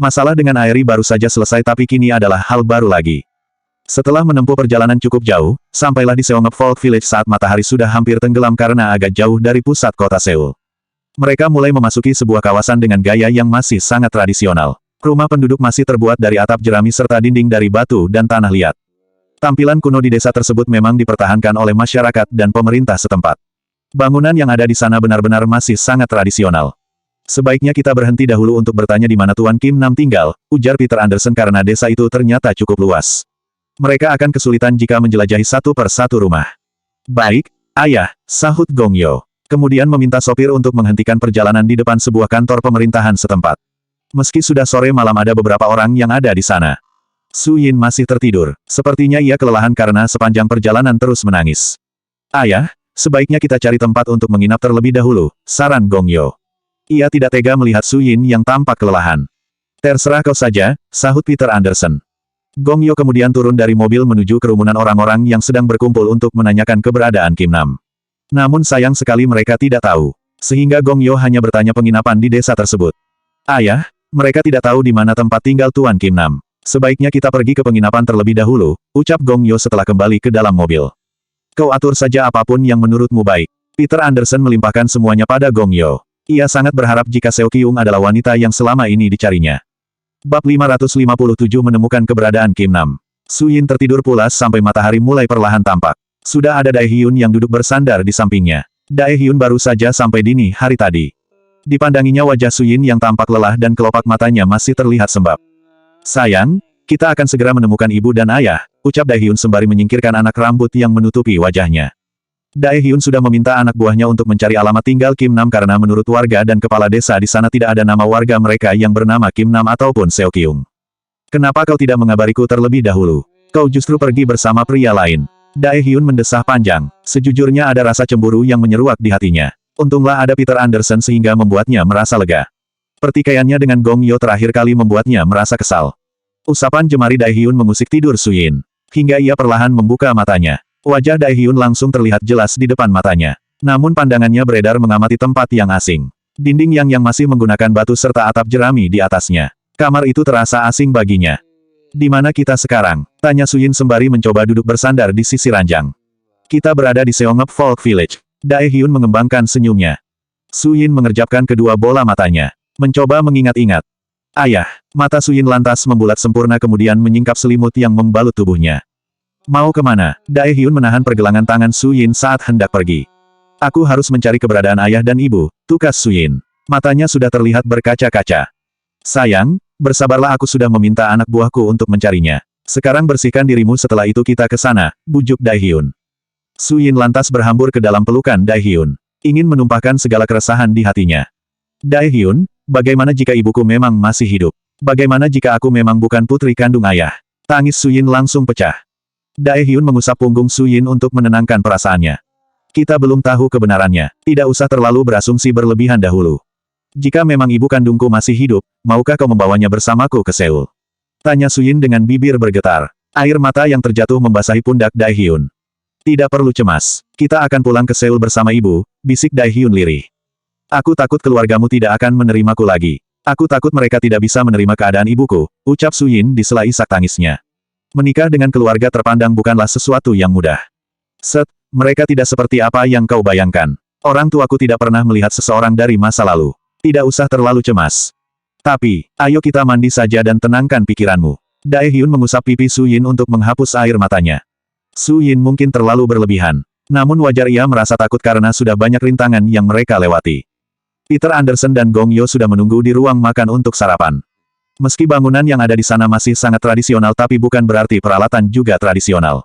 Masalah dengan Airi baru saja selesai tapi kini adalah hal baru lagi. Setelah menempuh perjalanan cukup jauh, sampailah di Seongep Folk Village saat matahari sudah hampir tenggelam karena agak jauh dari pusat kota Seoul. Mereka mulai memasuki sebuah kawasan dengan gaya yang masih sangat tradisional. Rumah penduduk masih terbuat dari atap jerami serta dinding dari batu dan tanah liat. Tampilan kuno di desa tersebut memang dipertahankan oleh masyarakat dan pemerintah setempat. Bangunan yang ada di sana benar-benar masih sangat tradisional. Sebaiknya kita berhenti dahulu untuk bertanya di mana Tuan Kim Nam tinggal, ujar Peter Anderson karena desa itu ternyata cukup luas. Mereka akan kesulitan jika menjelajahi satu per satu rumah. Baik, ayah, sahut Gong Yo. Kemudian meminta sopir untuk menghentikan perjalanan di depan sebuah kantor pemerintahan setempat. Meski sudah sore malam ada beberapa orang yang ada di sana. Su Yin masih tertidur. Sepertinya ia kelelahan karena sepanjang perjalanan terus menangis. Ayah, sebaiknya kita cari tempat untuk menginap terlebih dahulu, saran Gong Yo. Ia tidak tega melihat Su Yin yang tampak kelelahan. Terserah kau saja, sahut Peter Anderson. Gong Yo kemudian turun dari mobil menuju kerumunan orang-orang yang sedang berkumpul untuk menanyakan keberadaan Kim Nam. Namun sayang sekali mereka tidak tahu. Sehingga Gong Yo hanya bertanya penginapan di desa tersebut. Ayah, mereka tidak tahu di mana tempat tinggal Tuan Kim Nam. Sebaiknya kita pergi ke penginapan terlebih dahulu, ucap Gong Yo setelah kembali ke dalam mobil. Kau atur saja apapun yang menurutmu baik. Peter Anderson melimpahkan semuanya pada Gong Yo. Ia sangat berharap jika Seo Kyung adalah wanita yang selama ini dicarinya. Bab 557 menemukan keberadaan Kim Nam. Su Yin tertidur pulas sampai matahari mulai perlahan tampak. Sudah ada Dae Hyun yang duduk bersandar di sampingnya. Dae Hyun baru saja sampai dini hari tadi. Dipandanginya wajah Su Yin yang tampak lelah dan kelopak matanya masih terlihat sembab. Sayang, kita akan segera menemukan ibu dan ayah, ucap Dae Hyun sembari menyingkirkan anak rambut yang menutupi wajahnya. Dae Hyun sudah meminta anak buahnya untuk mencari alamat tinggal Kim Nam karena menurut warga dan kepala desa di sana tidak ada nama warga mereka yang bernama Kim Nam ataupun Seo Kyung. Kenapa kau tidak mengabariku terlebih dahulu? Kau justru pergi bersama pria lain. Dae Hyun mendesah panjang. Sejujurnya ada rasa cemburu yang menyeruak di hatinya. Untunglah ada Peter Anderson sehingga membuatnya merasa lega. Pertikaiannya dengan Gong Yo terakhir kali membuatnya merasa kesal. Usapan jemari Dae Hyun mengusik tidur Su Yin. Hingga ia perlahan membuka matanya. Wajah Dae Hyun langsung terlihat jelas di depan matanya. Namun pandangannya beredar mengamati tempat yang asing. Dinding yang masih menggunakan batu serta atap jerami di atasnya. Kamar itu terasa asing baginya. Di mana kita sekarang? Tanya Su Yin sembari mencoba duduk bersandar di sisi ranjang. Kita berada di Seongep Folk Village. Dae Hyun mengembangkan senyumnya. Su Yin mengerjapkan kedua bola matanya. Mencoba mengingat-ingat. Ayah, mata Su Yin lantas membulat sempurna kemudian menyingkap selimut yang membalut tubuhnya. Mau kemana? Dae Hyun menahan pergelangan tangan Su Yin saat hendak pergi. Aku harus mencari keberadaan ayah dan ibu, tukas Su Yin. Matanya sudah terlihat berkaca-kaca. Sayang, bersabarlah aku sudah meminta anak buahku untuk mencarinya. Sekarang bersihkan dirimu setelah itu kita ke sana, bujuk Dae Hyun. Su Yin lantas berhambur ke dalam pelukan Dae Hyun. Ingin menumpahkan segala keresahan di hatinya. Dae Hyun, bagaimana jika ibuku memang masih hidup? Bagaimana jika aku memang bukan putri kandung ayah? Tangis Su Yin langsung pecah. Dae Hyun mengusap punggung Su Yin untuk menenangkan perasaannya. Kita belum tahu kebenarannya. Tidak usah terlalu berasumsi berlebihan dahulu. Jika memang ibu kandungku masih hidup, maukah kau membawanya bersamaku ke Seoul? Tanya Su Yin dengan bibir bergetar. Air mata yang terjatuh membasahi pundak Dae Hyun. Tidak perlu cemas. Kita akan pulang ke Seoul bersama ibu, bisik Dae Hyun lirih. Aku takut keluargamu tidak akan menerimaku lagi. Aku takut mereka tidak bisa menerima keadaan ibuku, ucap Su Yin di sela isak tangisnya. Menikah dengan keluarga terpandang bukanlah sesuatu yang mudah. Mereka tidak seperti apa yang kau bayangkan. Orang tuaku tidak pernah melihat seseorang dari masa lalu. Tidak usah terlalu cemas. Tapi, ayo kita mandi saja dan tenangkan pikiranmu. Dae Hyun mengusap pipi Su Yin untuk menghapus air matanya. Su Yin mungkin terlalu berlebihan. Namun wajar ia merasa takut karena sudah banyak rintangan yang mereka lewati. Peter Anderson dan Gong Yo sudah menunggu di ruang makan untuk sarapan. Meski bangunan yang ada di sana masih sangat tradisional tapi bukan berarti peralatan juga tradisional.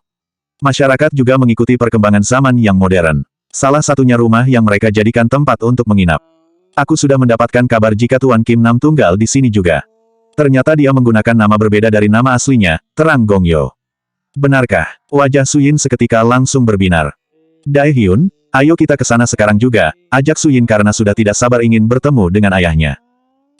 Masyarakat juga mengikuti perkembangan zaman yang modern. Salah satunya rumah yang mereka jadikan tempat untuk menginap. Aku sudah mendapatkan kabar jika Tuan Kim Nam tunggal di sini juga. Ternyata dia menggunakan nama berbeda dari nama aslinya, terang Gong Yo. Benarkah? Wajah Su Yin seketika langsung berbinar. Dae Hyun, ayo kita ke sana sekarang juga, ajak Su Yin karena sudah tidak sabar ingin bertemu dengan ayahnya.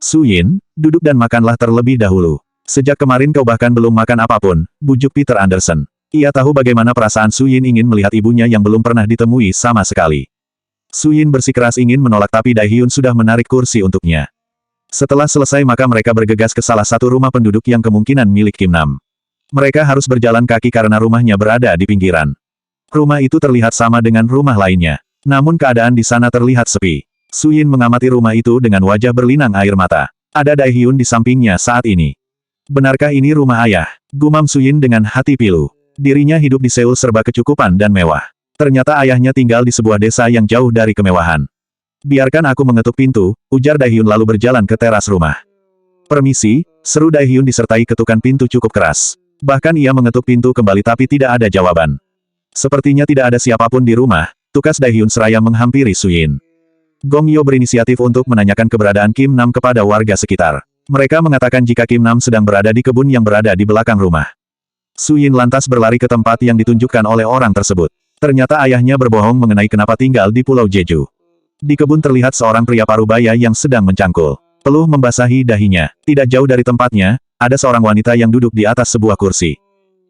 Su Yin, duduk dan makanlah terlebih dahulu. Sejak kemarin kau bahkan belum makan apapun, bujuk Peter Anderson. Ia tahu bagaimana perasaan Su Yin ingin melihat ibunya yang belum pernah ditemui sama sekali. Su Yin bersikeras ingin menolak tapi Dae Hyun sudah menarik kursi untuknya. Setelah selesai maka mereka bergegas ke salah satu rumah penduduk yang kemungkinan milik Kim Nam. Mereka harus berjalan kaki karena rumahnya berada di pinggiran. Rumah itu terlihat sama dengan rumah lainnya. Namun keadaan di sana terlihat sepi. Su Yin mengamati rumah itu dengan wajah berlinang air mata. Ada Dai Hyun di sampingnya saat ini. Benarkah ini rumah ayah? Gumam Su Yin dengan hati pilu. Dirinya hidup di Seoul serba kecukupan dan mewah. Ternyata ayahnya tinggal di sebuah desa yang jauh dari kemewahan. Biarkan aku mengetuk pintu, ujar Dai Hyun lalu berjalan ke teras rumah. Permisi, seru Dai Hyun disertai ketukan pintu cukup keras. Bahkan ia mengetuk pintu kembali tapi tidak ada jawaban. Sepertinya tidak ada siapapun di rumah, tukas Dai Hyun seraya menghampiri Su Yin. Gong Yo berinisiatif untuk menanyakan keberadaan Kim Nam kepada warga sekitar. Mereka mengatakan jika Kim Nam sedang berada di kebun yang berada di belakang rumah. Su Yin lantas berlari ke tempat yang ditunjukkan oleh orang tersebut. Ternyata ayahnya berbohong mengenai kenapa tinggal di Pulau Jeju. Di kebun terlihat seorang pria parubaya yang sedang mencangkul. Peluh membasahi dahinya. Tidak jauh dari tempatnya, ada seorang wanita yang duduk di atas sebuah kursi.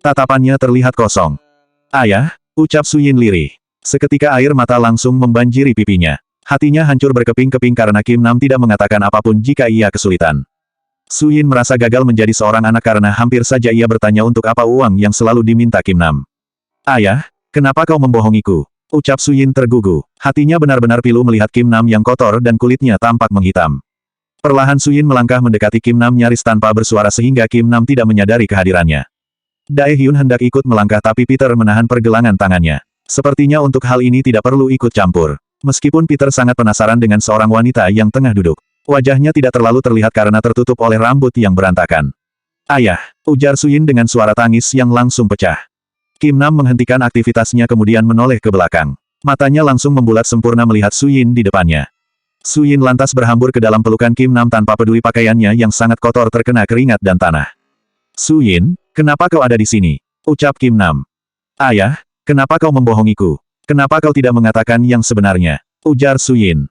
Tatapannya terlihat kosong. Ayah, ucap Su Yin lirih. Seketika air mata langsung membanjiri pipinya. Hatinya hancur berkeping-keping karena Kim Nam tidak mengatakan apapun jika ia kesulitan. Su Yin merasa gagal menjadi seorang anak karena hampir saja ia bertanya untuk apa uang yang selalu diminta Kim Nam. Ayah, kenapa kau membohongiku? Ucap Su Yin tergugu. Hatinya benar-benar pilu melihat Kim Nam yang kotor dan kulitnya tampak menghitam. Perlahan Su Yin melangkah mendekati Kim Nam nyaris tanpa bersuara sehingga Kim Nam tidak menyadari kehadirannya. Dae Hyun hendak ikut melangkah tapi Peter menahan pergelangan tangannya. Sepertinya untuk hal ini tidak perlu ikut campur. Meskipun Peter sangat penasaran dengan seorang wanita yang tengah duduk. Wajahnya tidak terlalu terlihat karena tertutup oleh rambut yang berantakan. Ayah, ujar Su Yin dengan suara tangis yang langsung pecah. Kim Nam menghentikan aktivitasnya kemudian menoleh ke belakang. Matanya langsung membulat sempurna melihat Su Yin di depannya. Su Yin lantas berhambur ke dalam pelukan Kim Nam tanpa peduli pakaiannya yang sangat kotor terkena keringat dan tanah. Su Yin, kenapa kau ada di sini? Ucap Kim Nam. Ayah, kenapa kau membohongiku? Kenapa kau tidak mengatakan yang sebenarnya? Ujar Su Yin.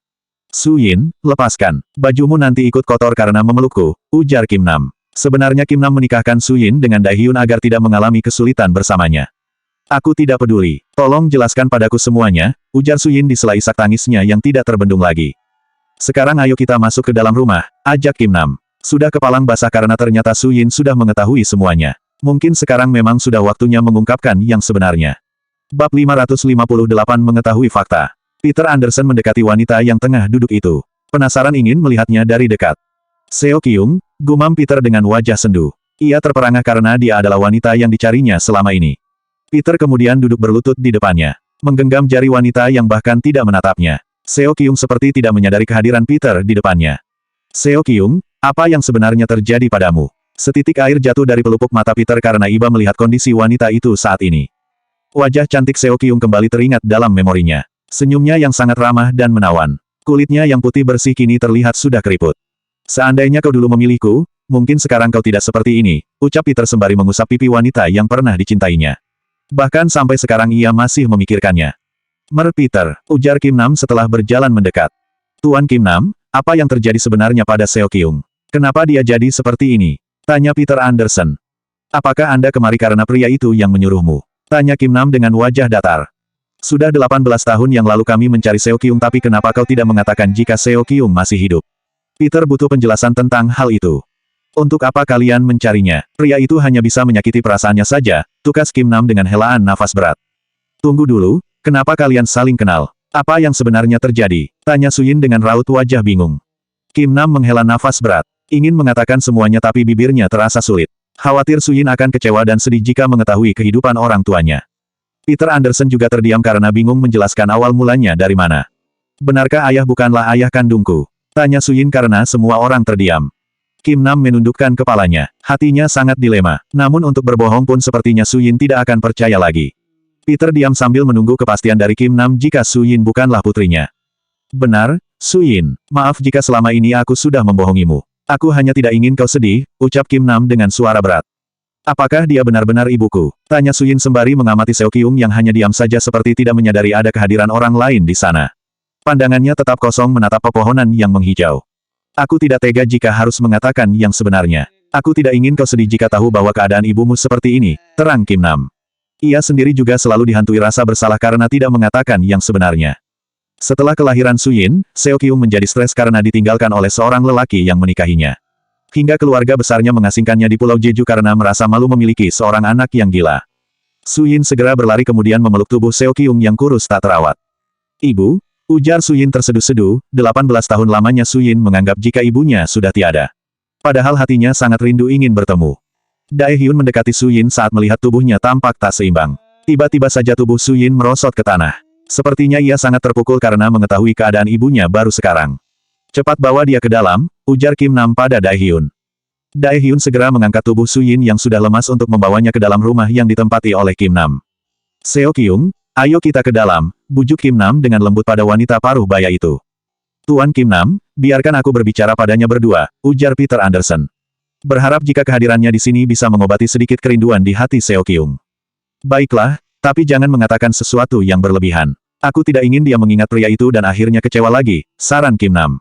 Su Yin, lepaskan. Bajumu nanti ikut kotor karena memelukku, ujar Kim Nam. Sebenarnya Kim Nam menikahkan Su Yin dengan Dae Hyun agar tidak mengalami kesulitan bersamanya. Aku tidak peduli. Tolong jelaskan padaku semuanya, ujar Su Yin di sela isak tangisnya yang tidak terbendung lagi. Sekarang ayo kita masuk ke dalam rumah, ajak Kim Nam. Sudah kepalang basah karena ternyata Su Yin sudah mengetahui semuanya. Mungkin sekarang memang sudah waktunya mengungkapkan yang sebenarnya. Bab 558 mengetahui fakta. Peter Anderson mendekati wanita yang tengah duduk itu. Penasaran ingin melihatnya dari dekat. Seo Kyung, gumam Peter dengan wajah sendu. Ia terperangah karena dia adalah wanita yang dicarinya selama ini. Peter kemudian duduk berlutut di depannya. Menggenggam jari wanita yang bahkan tidak menatapnya. Seo Kyung seperti tidak menyadari kehadiran Peter di depannya. Seo Kyung, apa yang sebenarnya terjadi padamu? Setitik air jatuh dari pelupuk mata Peter karena iba melihat kondisi wanita itu saat ini. Wajah cantik Seo Kyung kembali teringat dalam memorinya. Senyumnya yang sangat ramah dan menawan. Kulitnya yang putih bersih kini terlihat sudah keriput. Seandainya kau dulu memilihku, mungkin sekarang kau tidak seperti ini, ucap Peter sembari mengusap pipi wanita yang pernah dicintainya. Bahkan sampai sekarang ia masih memikirkannya. Mer Peter, ujar Kim Nam setelah berjalan mendekat. Tuan Kim Nam, apa yang terjadi sebenarnya pada Seo Kyung? Kenapa dia jadi seperti ini? Tanya Peter Anderson. Apakah Anda kemari karena pria itu yang menyuruhmu? Tanya Kim Nam dengan wajah datar. Sudah 18 tahun yang lalu kami mencari Seo Kyung tapi kenapa kau tidak mengatakan jika Seo Kyung masih hidup? Peter butuh penjelasan tentang hal itu. Untuk apa kalian mencarinya? Pria itu hanya bisa menyakiti perasaannya saja, tukas Kim Nam dengan helaan nafas berat. Tunggu dulu, kenapa kalian saling kenal? Apa yang sebenarnya terjadi? Tanya Su Yin dengan raut wajah bingung. Kim Nam menghela nafas berat. Ingin mengatakan semuanya tapi bibirnya terasa sulit. Khawatir Su Yin akan kecewa dan sedih jika mengetahui kehidupan orang tuanya. Peter Anderson juga terdiam karena bingung menjelaskan awal mulanya dari mana. Benarkah ayah bukanlah ayah kandungku? Tanya Su Yin karena semua orang terdiam. Kim Nam menundukkan kepalanya. Hatinya sangat dilema. Namun untuk berbohong pun sepertinya Su Yin tidak akan percaya lagi. Peter diam sambil menunggu kepastian dari Kim Nam jika Su Yin bukanlah putrinya. Benar, Su Yin. Maaf jika selama ini aku sudah membohongimu. Aku hanya tidak ingin kau sedih, ucap Kim Nam dengan suara berat. Apakah dia benar-benar ibuku? Tanya Su Yin sembari mengamati Seo Kyung yang hanya diam saja seperti tidak menyadari ada kehadiran orang lain di sana. Pandangannya tetap kosong menatap pepohonan yang menghijau. Aku tidak tega jika harus mengatakan yang sebenarnya. Aku tidak ingin kau sedih jika tahu bahwa keadaan ibumu seperti ini, terang Kim Nam. Ia sendiri juga selalu dihantui rasa bersalah karena tidak mengatakan yang sebenarnya. Setelah kelahiran Suyin, Seo Kyung menjadi stres karena ditinggalkan oleh seorang lelaki yang menikahinya. Hingga keluarga besarnya mengasingkannya di Pulau Jeju karena merasa malu memiliki seorang anak yang gila. Suyin segera berlari kemudian memeluk tubuh Seo Kyung yang kurus tak terawat. Ibu, ujar Suyin terseduh-seduh, 18 tahun lamanya Suyin menganggap jika ibunya sudah tiada. Padahal hatinya sangat rindu ingin bertemu. Dae-hyun mendekati Suyin saat melihat tubuhnya tampak tak seimbang. Tiba-tiba saja tubuh Suyin merosot ke tanah. Sepertinya ia sangat terpukul karena mengetahui keadaan ibunya baru sekarang. Cepat bawa dia ke dalam, ujar Kim Nam pada Dae-hyun. Dae-hyun segera mengangkat tubuh Suyin yang sudah lemas untuk membawanya ke dalam rumah yang ditempati oleh Kim Nam. Seo Kyung, ayo kita ke dalam, bujuk Kim Nam dengan lembut pada wanita paruh baya itu. Tuan Kim Nam, biarkan aku berbicara padanya berdua, ujar Peter Anderson. Berharap jika kehadirannya di sini bisa mengobati sedikit kerinduan di hati Seo Kyung. Baiklah, tapi jangan mengatakan sesuatu yang berlebihan. Aku tidak ingin dia mengingat pria itu dan akhirnya kecewa lagi, saran Kim Nam.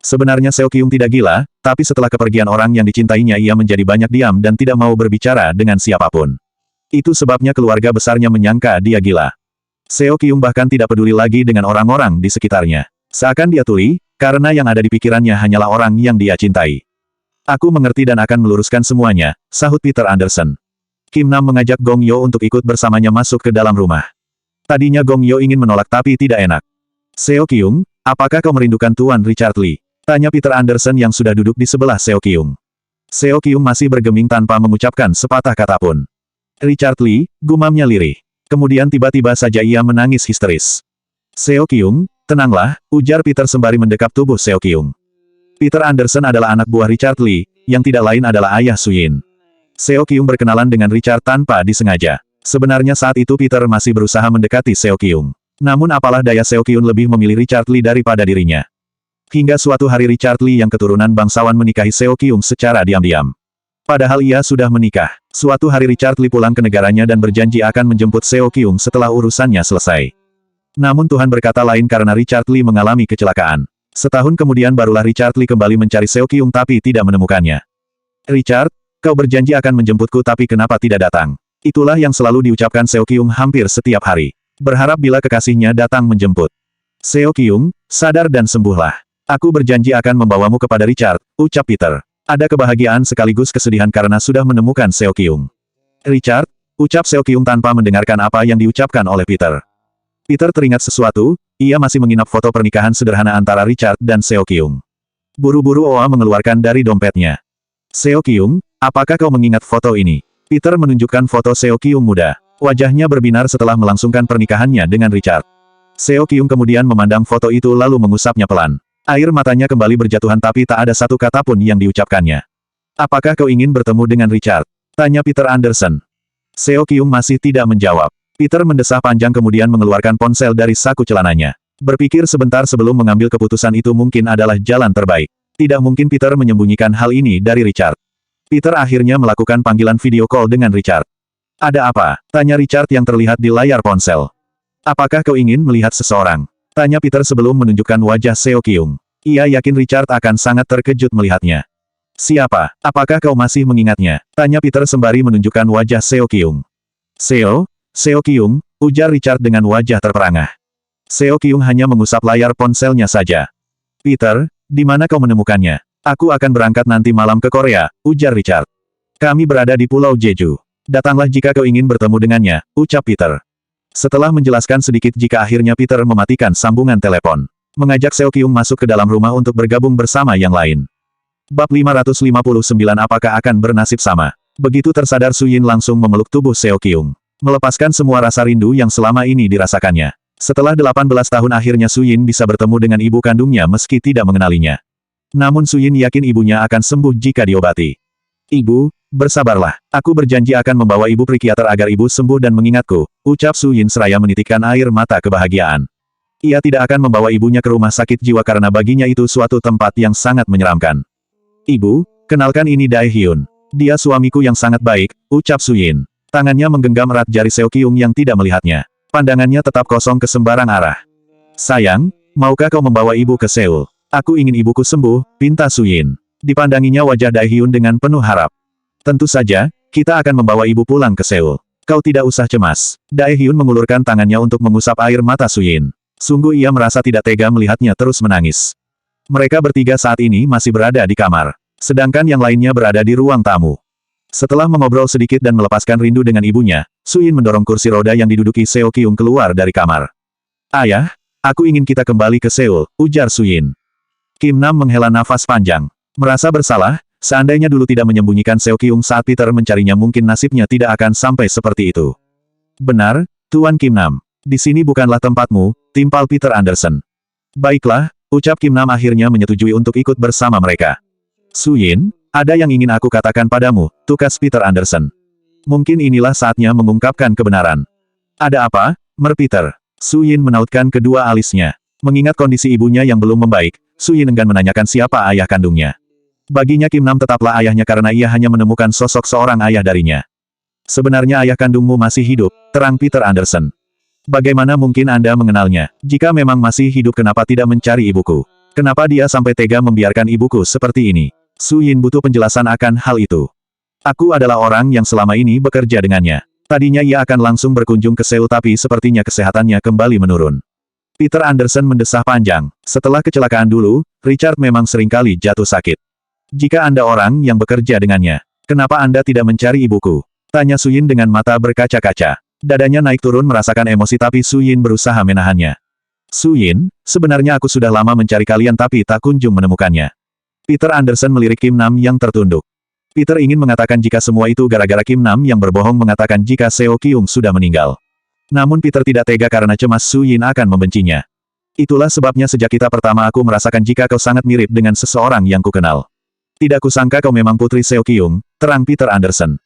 Sebenarnya Seo Kyung tidak gila, tapi setelah kepergian orang yang dicintainya ia menjadi banyak diam dan tidak mau berbicara dengan siapapun. Itu sebabnya keluarga besarnya menyangka dia gila. Seo Kyung bahkan tidak peduli lagi dengan orang-orang di sekitarnya. Seakan dia tuli, karena yang ada di pikirannya hanyalah orang yang dia cintai. Aku mengerti dan akan meluruskan semuanya, sahut Peter Anderson. Kim Nam mengajak Gong Yo untuk ikut bersamanya masuk ke dalam rumah. Tadinya Gong Yo ingin menolak tapi tidak enak. Seo Kyung, apakah kau merindukan Tuan Richard Lee? Tanya Peter Anderson yang sudah duduk di sebelah Seo Kyung. Seo Kyung masih bergeming tanpa mengucapkan sepatah kata pun. Richard Lee, gumamnya lirih. Kemudian tiba-tiba saja ia menangis histeris. Seo Kyung, tenanglah, ujar Peter sembari mendekap tubuh Seo Kyung. Peter Anderson adalah anak buah Richard Lee, yang tidak lain adalah ayah Suyin. Seo Kyung berkenalan dengan Richard tanpa disengaja. Sebenarnya saat itu Peter masih berusaha mendekati Seo Kyung. Namun apalah daya Seo Kyung lebih memilih Richard Lee daripada dirinya. Hingga suatu hari Richard Lee yang keturunan bangsawan menikahi Seo Kyung secara diam-diam. Padahal ia sudah menikah. Suatu hari Richard Lee pulang ke negaranya dan berjanji akan menjemput Seo Kyung setelah urusannya selesai. Namun Tuhan berkata lain karena Richard Lee mengalami kecelakaan. Setahun kemudian barulah Richard Lee kembali mencari Seo Kyung tapi tidak menemukannya. Richard, kau berjanji akan menjemputku tapi kenapa tidak datang? Itulah yang selalu diucapkan Seo Kyung hampir setiap hari. Berharap bila kekasihnya datang menjemput. Seo Kyung, sadar dan sembuhlah. Aku berjanji akan membawamu kepada Richard, ucap Peter. Ada kebahagiaan sekaligus kesedihan karena sudah menemukan Seo Kyung. Richard, ucap Seo Kyung tanpa mendengarkan apa yang diucapkan oleh Peter. Peter teringat sesuatu, ia masih menginap foto pernikahan sederhana antara Richard dan Seo Kyung. Buru-buru Oa mengeluarkan dari dompetnya. Seo Kyung, apakah kau mengingat foto ini? Peter menunjukkan foto Seo Kyung muda. Wajahnya berbinar setelah melangsungkan pernikahannya dengan Richard. Seo Kyung kemudian memandang foto itu lalu mengusapnya pelan. Air matanya kembali berjatuhan tapi tak ada satu kata pun yang diucapkannya. Apakah kau ingin bertemu dengan Richard? Tanya Peter Anderson. Seo Kyung masih tidak menjawab. Peter mendesah panjang kemudian mengeluarkan ponsel dari saku celananya. Berpikir sebentar sebelum mengambil keputusan itu mungkin adalah jalan terbaik. Tidak mungkin Peter menyembunyikan hal ini dari Richard. Peter akhirnya melakukan panggilan video call dengan Richard. Ada apa? Tanya Richard yang terlihat di layar ponsel. Apakah kau ingin melihat seseorang? Tanya Peter sebelum menunjukkan wajah Seo Kyung. Ia yakin Richard akan sangat terkejut melihatnya. Siapa? Apakah kau masih mengingatnya? Tanya Peter sembari menunjukkan wajah Seo Kyung. Seo Kyung, ujar Richard dengan wajah terperangah. Seo Kyung hanya mengusap layar ponselnya saja. Peter, di mana kau menemukannya? Aku akan berangkat nanti malam ke Korea, ujar Richard. Kami berada di Pulau Jeju. Datanglah jika kau ingin bertemu dengannya, ucap Peter. Setelah menjelaskan sedikit jika akhirnya Peter mematikan sambungan telepon. Mengajak Seo Kyung masuk ke dalam rumah untuk bergabung bersama yang lain. Bab 559 apakah akan bernasib sama? Begitu tersadar Suyin langsung memeluk tubuh Seo Kyung. Melepaskan semua rasa rindu yang selama ini dirasakannya. Setelah 18 tahun akhirnya Suyin bisa bertemu dengan ibu kandungnya meski tidak mengenalinya. Namun Suyin yakin ibunya akan sembuh jika diobati. Ibu, bersabarlah. Aku berjanji akan membawa ibu psikiater agar ibu sembuh dan mengingatku, ucap Suyin seraya menitikkan air mata kebahagiaan. Ia tidak akan membawa ibunya ke rumah sakit jiwa karena baginya itu suatu tempat yang sangat menyeramkan. Ibu, kenalkan ini Dae-hyun. Dia suamiku yang sangat baik, ucap Suyin. Tangannya menggenggam erat jari Seo Kyung yang tidak melihatnya. Pandangannya tetap kosong ke sembarang arah. Sayang, maukah kau membawa ibu ke Seoul? Aku ingin ibuku sembuh, pinta Suyin. Dipandanginya wajah Dae-hyun dengan penuh harap. Tentu saja, kita akan membawa ibu pulang ke Seoul. Kau tidak usah cemas. Dae-hyun mengulurkan tangannya untuk mengusap air mata Suyin. Sungguh ia merasa tidak tega melihatnya terus menangis. Mereka bertiga saat ini masih berada di kamar. Sedangkan yang lainnya berada di ruang tamu. Setelah mengobrol sedikit dan melepaskan rindu dengan ibunya, Su Yin mendorong kursi roda yang diduduki Seo Kyung keluar dari kamar. Ayah, aku ingin kita kembali ke Seoul, ujar Su Yin. Kim Nam menghela nafas panjang. Merasa bersalah, seandainya dulu tidak menyembunyikan Seo Kyung saat Peter mencarinya mungkin nasibnya tidak akan sampai seperti itu. Benar, Tuan Kim Nam. Di sini bukanlah tempatmu, timpal Peter Anderson. Baiklah, ucap Kim Nam akhirnya menyetujui untuk ikut bersama mereka. Su Yin, ada yang ingin aku katakan padamu, tukas Peter Anderson. Mungkin inilah saatnya mengungkapkan kebenaran. Ada apa, Mer Peter? Su Yin menautkan kedua alisnya. Mengingat kondisi ibunya yang belum membaik, Su Yin enggan menanyakan siapa ayah kandungnya. Baginya Kim Nam tetaplah ayahnya karena ia hanya menemukan sosok seorang ayah darinya. Sebenarnya ayah kandungmu masih hidup, terang Peter Anderson. Bagaimana mungkin Anda mengenalnya? Jika memang masih hidup kenapa tidak mencari ibuku? Kenapa dia sampai tega membiarkan ibuku seperti ini? Su Yin butuh penjelasan akan hal itu. Aku adalah orang yang selama ini bekerja dengannya. Tadinya ia akan langsung berkunjung ke Seoul tapi sepertinya kesehatannya kembali menurun. Peter Anderson mendesah panjang. Setelah kecelakaan dulu, Richard memang seringkali jatuh sakit. Jika Anda orang yang bekerja dengannya, kenapa Anda tidak mencari ibuku? Tanya Su Yin dengan mata berkaca-kaca. Dadanya naik turun merasakan emosi tapi Su Yin berusaha menahannya. Su Yin, sebenarnya aku sudah lama mencari kalian tapi tak kunjung menemukannya. Peter Anderson melirik Kim Nam yang tertunduk. Peter ingin mengatakan jika semua itu gara-gara Kim Nam yang berbohong mengatakan jika Seo Kyung sudah meninggal. Namun Peter tidak tega karena cemas Su Yin akan membencinya. Itulah sebabnya sejak kita pertama aku merasakan jika kau sangat mirip dengan seseorang yang kukenal. Tidak kusangka kau memang putri Seo Kyung, terang Peter Anderson.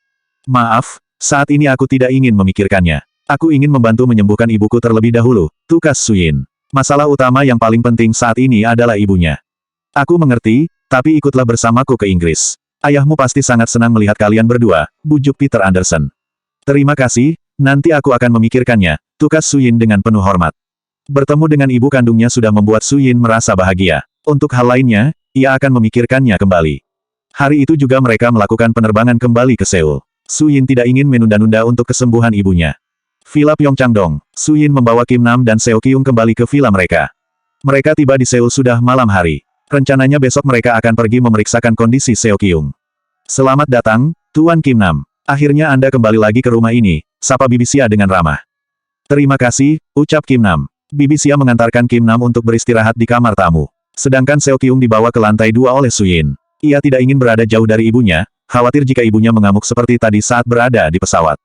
Maaf, saat ini aku tidak ingin memikirkannya. Aku ingin membantu menyembuhkan ibuku terlebih dahulu, tukas Su Yin. Masalah utama yang paling penting saat ini adalah ibunya. Aku mengerti, tapi ikutlah bersamaku ke Inggris. Ayahmu pasti sangat senang melihat kalian berdua, bujuk Peter Anderson. Terima kasih, nanti aku akan memikirkannya, tukas Su Yin dengan penuh hormat. Bertemu dengan ibu kandungnya sudah membuat Su Yin merasa bahagia. Untuk hal lainnya, ia akan memikirkannya kembali. Hari itu juga mereka melakukan penerbangan kembali ke Seoul. Su Yin tidak ingin menunda-nunda untuk kesembuhan ibunya. Villa Pyeongchangdong, Su Yin membawa Kim Nam dan Seo Kyung kembali ke villa mereka. Mereka tiba di Seoul sudah malam hari. Rencananya besok mereka akan pergi memeriksakan kondisi Seo Kyung. Selamat datang, Tuan Kim Nam. Akhirnya Anda kembali lagi ke rumah ini, sapa Bibi Xia dengan ramah. Terima kasih, ucap Kim Nam. Bibi Xia mengantarkan Kim Nam untuk beristirahat di kamar tamu. Sedangkan Seo Kyung dibawa ke lantai 2 oleh Su Yin. Ia tidak ingin berada jauh dari ibunya, khawatir jika ibunya mengamuk seperti tadi saat berada di pesawat.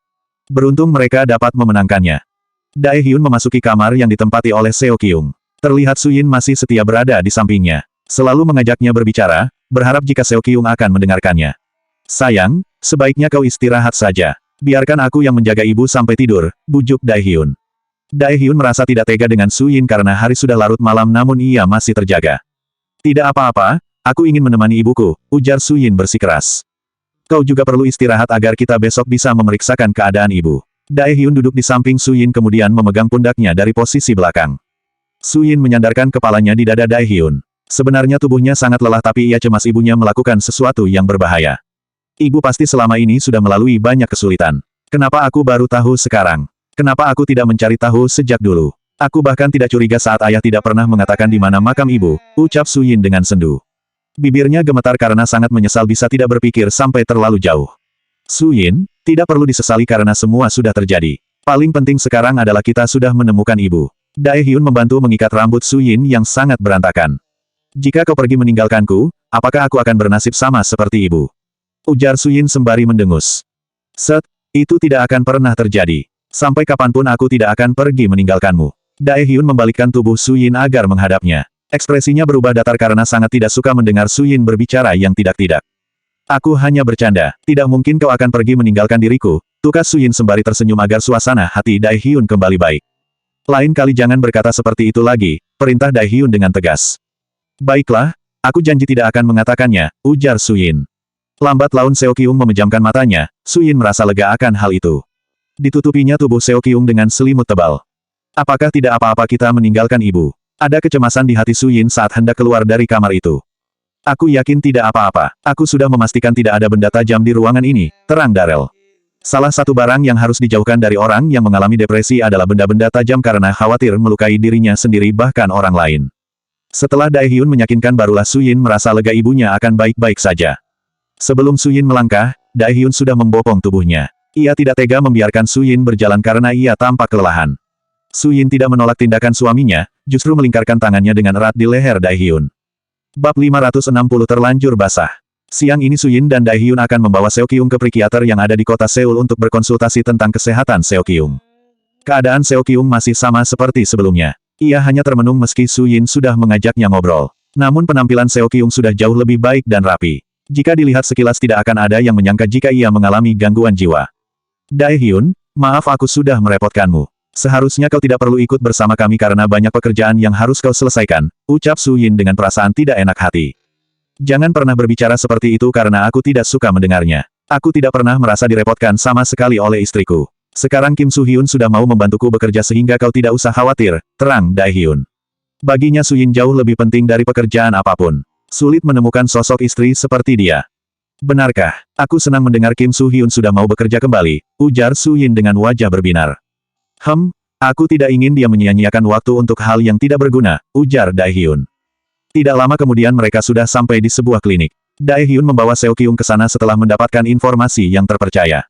Beruntung mereka dapat memenangkannya. Dae Hyun memasuki kamar yang ditempati oleh Seo Kyung. Terlihat Su Yin masih setia berada di sampingnya. Selalu mengajaknya berbicara, berharap jika Seo Kyung akan mendengarkannya. Sayang, sebaiknya kau istirahat saja. Biarkan aku yang menjaga ibu sampai tidur, bujuk Dae Hyun. Dae Hyun merasa tidak tega dengan Su Yin karena hari sudah larut malam namun ia masih terjaga. Tidak apa-apa, aku ingin menemani ibuku, ujar Su Yin bersikeras. Kau juga perlu istirahat agar kita besok bisa memeriksakan keadaan ibu. Dae Hyun duduk di samping Su Yin kemudian memegang pundaknya dari posisi belakang. Su Yin menyandarkan kepalanya di dada Dae Hyun. Sebenarnya tubuhnya sangat lelah tapi ia cemas ibunya melakukan sesuatu yang berbahaya. Ibu pasti selama ini sudah melalui banyak kesulitan. Kenapa aku baru tahu sekarang? Kenapa aku tidak mencari tahu sejak dulu? Aku bahkan tidak curiga saat ayah tidak pernah mengatakan di mana makam ibu, ucap Su Yin dengan sendu. Bibirnya gemetar karena sangat menyesal bisa tidak berpikir sampai terlalu jauh. Su Yin, tidak perlu disesali karena semua sudah terjadi. Paling penting sekarang adalah kita sudah menemukan ibu. Dae Hyun membantu mengikat rambut Su Yin yang sangat berantakan. Jika kau pergi meninggalkanku, apakah aku akan bernasib sama seperti ibu? Ujar Su Yin sembari mendengus. Itu tidak akan pernah terjadi. Sampai kapanpun aku tidak akan pergi meninggalkanmu. Dae Hyun membalikkan tubuh Su Yin agar menghadapnya. Ekspresinya berubah datar karena sangat tidak suka mendengar Su Yin berbicara yang tidak-tidak. Aku hanya bercanda, tidak mungkin kau akan pergi meninggalkan diriku, tukas Su Yin sembari tersenyum agar suasana hati Dae Hyun kembali baik. Lain kali jangan berkata seperti itu lagi, perintah Dae Hyun dengan tegas. Baiklah, aku janji tidak akan mengatakannya, ujar Su Yin. Lambat laun Seo Kyung memejamkan matanya, Su Yin merasa lega akan hal itu. Ditutupinya tubuh Seo Kyung dengan selimut tebal. Apakah tidak apa-apa kita meninggalkan ibu? Ada kecemasan di hati Su Yin saat hendak keluar dari kamar itu. Aku yakin tidak apa-apa. Aku sudah memastikan tidak ada benda tajam di ruangan ini, terang Darrell. Salah satu barang yang harus dijauhkan dari orang yang mengalami depresi adalah benda-benda tajam karena khawatir melukai dirinya sendiri bahkan orang lain. Setelah Daehyun meyakinkan barulah Suyin merasa lega ibunya akan baik-baik saja. Sebelum Suyin melangkah, Daehyun sudah membopong tubuhnya. Ia tidak tega membiarkan Suyin berjalan karena ia tampak kelelahan. Suyin tidak menolak tindakan suaminya, justru melingkarkan tangannya dengan erat di leher Daehyun. Bab 560 terlanjur basah. Siang ini Suyin dan Daehyun akan membawa Seokyung ke psikiater yang ada di kota Seoul untuk berkonsultasi tentang kesehatan Seokyung. Keadaan Seokyung masih sama seperti sebelumnya. Ia hanya termenung meski Suyin sudah mengajaknya ngobrol. Namun penampilan Seokyung sudah jauh lebih baik dan rapi. Jika dilihat sekilas tidak akan ada yang menyangka jika ia mengalami gangguan jiwa. Daehyun, maaf aku sudah merepotkanmu. Seharusnya kau tidak perlu ikut bersama kami karena banyak pekerjaan yang harus kau selesaikan, ucap Suyin dengan perasaan tidak enak hati. Jangan pernah berbicara seperti itu karena aku tidak suka mendengarnya. Aku tidak pernah merasa direpotkan sama sekali oleh istriku. Sekarang Kim Soo-hyun sudah mau membantuku bekerja sehingga kau tidak usah khawatir, terang Daehyun. Baginya Suyin jauh lebih penting dari pekerjaan apapun. Sulit menemukan sosok istri seperti dia. Benarkah? Aku senang mendengar Kim Soo-hyun sudah mau bekerja kembali, ujar Suyin dengan wajah berbinar. Aku tidak ingin dia menyia-nyiakan waktu untuk hal yang tidak berguna, ujar Daehyun. Tidak lama kemudian mereka sudah sampai di sebuah klinik. Daehyun membawa Seokyung ke sana setelah mendapatkan informasi yang terpercaya.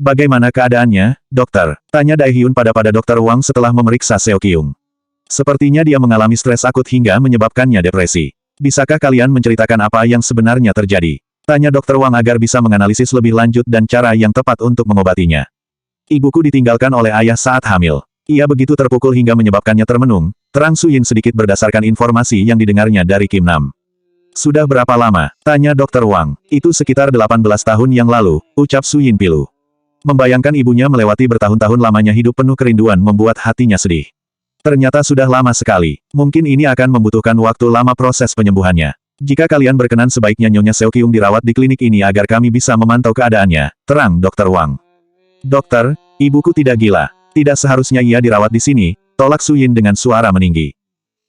Bagaimana keadaannya, dokter? Tanya Daehyun pada dokter Wang setelah memeriksa Seokyung. Sepertinya dia mengalami stres akut hingga menyebabkannya depresi. Bisakah kalian menceritakan apa yang sebenarnya terjadi? Tanya dokter Wang agar bisa menganalisis lebih lanjut dan cara yang tepat untuk mengobatinya. Ibuku ditinggalkan oleh ayah saat hamil. Ia begitu terpukul hingga menyebabkannya termenung, terang Suyin sedikit berdasarkan informasi yang didengarnya dari Kim Nam. Sudah berapa lama? Tanya dokter Wang. Itu sekitar 18 tahun yang lalu, ucap Suyin pilu. Membayangkan ibunya melewati bertahun-tahun lamanya hidup penuh kerinduan membuat hatinya sedih. Ternyata sudah lama sekali. Mungkin ini akan membutuhkan waktu lama proses penyembuhannya. Jika kalian berkenan sebaiknya Nyonya Seokyung dirawat di klinik ini agar kami bisa memantau keadaannya, terang dokter Wang. Dokter, ibuku tidak gila. Tidak seharusnya ia dirawat di sini, tolak Suyin dengan suara meninggi.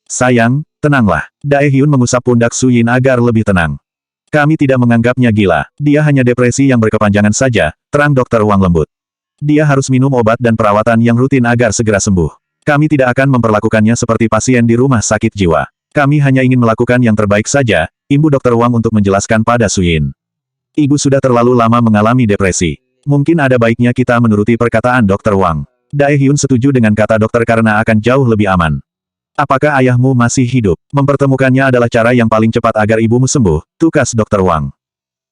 Sayang, tenanglah. Daehyun mengusap pundak Suyin agar lebih tenang. Kami tidak menganggapnya gila. Dia hanya depresi yang berkepanjangan saja, terang dokter Wang lembut. Dia harus minum obat dan perawatan yang rutin agar segera sembuh. Kami tidak akan memperlakukannya seperti pasien di rumah sakit jiwa. Kami hanya ingin melakukan yang terbaik saja, imbu dokter Wang untuk menjelaskan pada Suyin. Ibu sudah terlalu lama mengalami depresi. Mungkin ada baiknya kita menuruti perkataan dokter Wang. Daehyun setuju dengan kata dokter karena akan jauh lebih aman. Apakah ayahmu masih hidup? Mempertemukannya adalah cara yang paling cepat agar ibumu sembuh, tukas dokter Wang.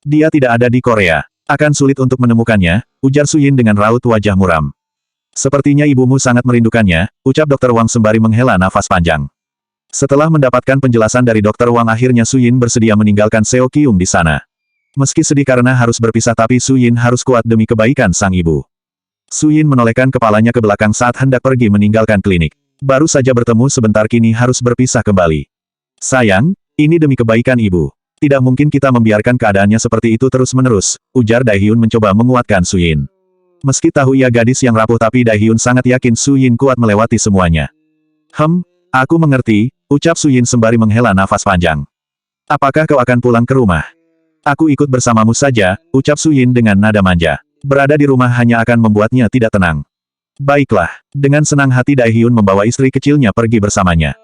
Dia tidak ada di Korea. Akan sulit untuk menemukannya, ujar Suyin dengan raut wajah muram. Sepertinya ibumu sangat merindukannya, ucap dokter Wang sembari menghela nafas panjang. Setelah mendapatkan penjelasan dari dokter Wang akhirnya Suyin bersedia meninggalkan Seokyung di sana. Meski sedih karena harus berpisah tapi Suyin harus kuat demi kebaikan sang ibu. Suyin menolehkan kepalanya ke belakang saat hendak pergi meninggalkan klinik. Baru saja bertemu sebentar kini harus berpisah kembali. Sayang, ini demi kebaikan ibu. Tidak mungkin kita membiarkan keadaannya seperti itu terus-menerus, ujar Daehyun mencoba menguatkan Suyin. Meski tahu ia gadis yang rapuh tapi Daehyun sangat yakin Suyin kuat melewati semuanya. Aku mengerti, ucap Suyin sembari menghela nafas panjang. Apakah kau akan pulang ke rumah? Aku ikut bersamamu saja, ucap Suyin dengan nada manja. Berada di rumah hanya akan membuatnya tidak tenang. Baiklah, dengan senang hati Daehyun membawa istri kecilnya pergi bersamanya.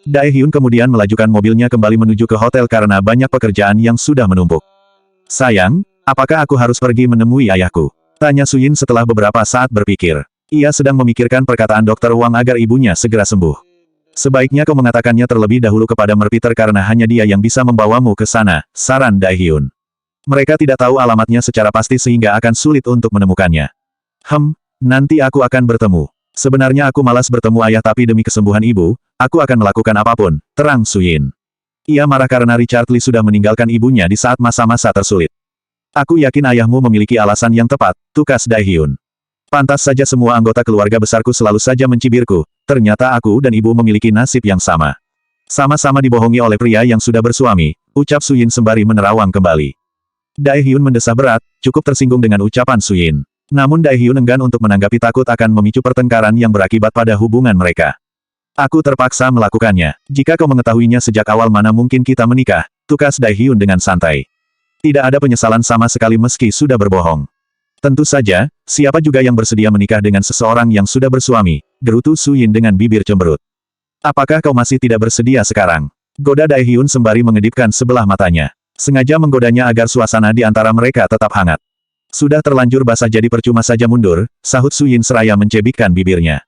Daehyun kemudian melajukan mobilnya kembali menuju ke hotel karena banyak pekerjaan yang sudah menumpuk. Sayang, apakah aku harus pergi menemui ayahku? Tanya Suyin setelah beberapa saat berpikir. Ia sedang memikirkan perkataan dokter Wang agar ibunya segera sembuh. Sebaiknya kau mengatakannya terlebih dahulu kepada Merpeter karena hanya dia yang bisa membawamu ke sana, saran Daehyun. Mereka tidak tahu alamatnya secara pasti sehingga akan sulit untuk menemukannya. Nanti aku akan bertemu. Sebenarnya aku malas bertemu ayah tapi demi kesembuhan ibu, aku akan melakukan apapun, terang Suyin. Ia marah karena Richard Lee sudah meninggalkan ibunya di saat masa-masa tersulit. Aku yakin ayahmu memiliki alasan yang tepat, tukas Daehyun. Pantas saja semua anggota keluarga besarku selalu saja mencibirku, ternyata aku dan ibu memiliki nasib yang sama. Sama-sama dibohongi oleh pria yang sudah bersuami, ucap Suyin sembari menerawang kembali. Daehyun mendesah berat, cukup tersinggung dengan ucapan Suyin. Namun Daehyun enggan untuk menanggapi takut akan memicu pertengkaran yang berakibat pada hubungan mereka. Aku terpaksa melakukannya. Jika kau mengetahuinya sejak awal mana mungkin kita menikah, tukas Daehyun dengan santai. Tidak ada penyesalan sama sekali meski sudah berbohong. Tentu saja, siapa juga yang bersedia menikah dengan seseorang yang sudah bersuami, gerutu Su Yin dengan bibir cemberut. Apakah kau masih tidak bersedia sekarang? Goda Daehyun sembari mengedipkan sebelah matanya. Sengaja menggodanya agar suasana di antara mereka tetap hangat. Sudah terlanjur basah jadi percuma saja mundur, sahut Su Yin seraya mencebikkan bibirnya.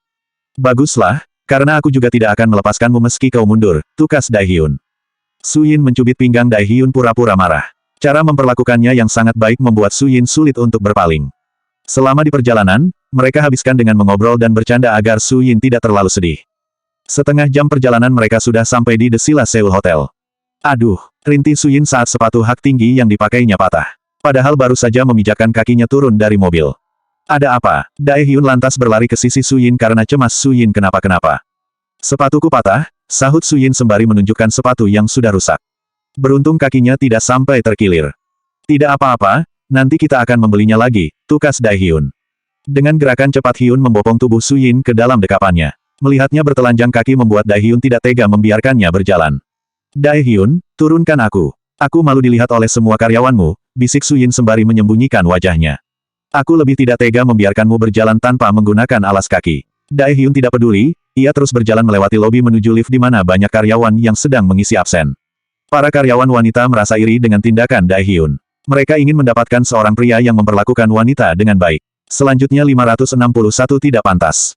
Baguslah, karena aku juga tidak akan melepaskanmu meski kau mundur, tukas Daehyun. Su Yin mencubit pinggang Daehyun pura-pura marah. Cara memperlakukannya yang sangat baik membuat Su Yin sulit untuk berpaling. Selama di perjalanan, mereka habiskan dengan mengobrol dan bercanda agar Su Yin tidak terlalu sedih. Setengah jam perjalanan mereka sudah sampai di The Sila Seoul Hotel. Aduh, rintih Su Yin saat sepatu hak tinggi yang dipakainya patah. Padahal baru saja memijakkan kakinya turun dari mobil. Ada apa? Daehyun lantas berlari ke sisi Su Yin karena cemas Su Yin kenapa-kenapa. Sepatuku patah, sahut Su Yin sembari menunjukkan sepatu yang sudah rusak. Beruntung kakinya tidak sampai terkilir. Tidak apa-apa, nanti kita akan membelinya lagi, tukas Daehyun. Dengan gerakan cepat Hyun membopong tubuh Su Yin ke dalam dekapannya. Melihatnya bertelanjang kaki membuat Daehyun tidak tega membiarkannya berjalan. Daehyun, turunkan aku. Aku malu dilihat oleh semua karyawanmu, bisik Su Yin sembari menyembunyikan wajahnya. Aku lebih tidak tega membiarkanmu berjalan tanpa menggunakan alas kaki. Daehyun tidak peduli, ia terus berjalan melewati lobi menuju lift di mana banyak karyawan yang sedang mengisi absen. Para karyawan wanita merasa iri dengan tindakan Daehyun. Mereka ingin mendapatkan seorang pria yang memperlakukan wanita dengan baik. Selanjutnya 561 tidak pantas.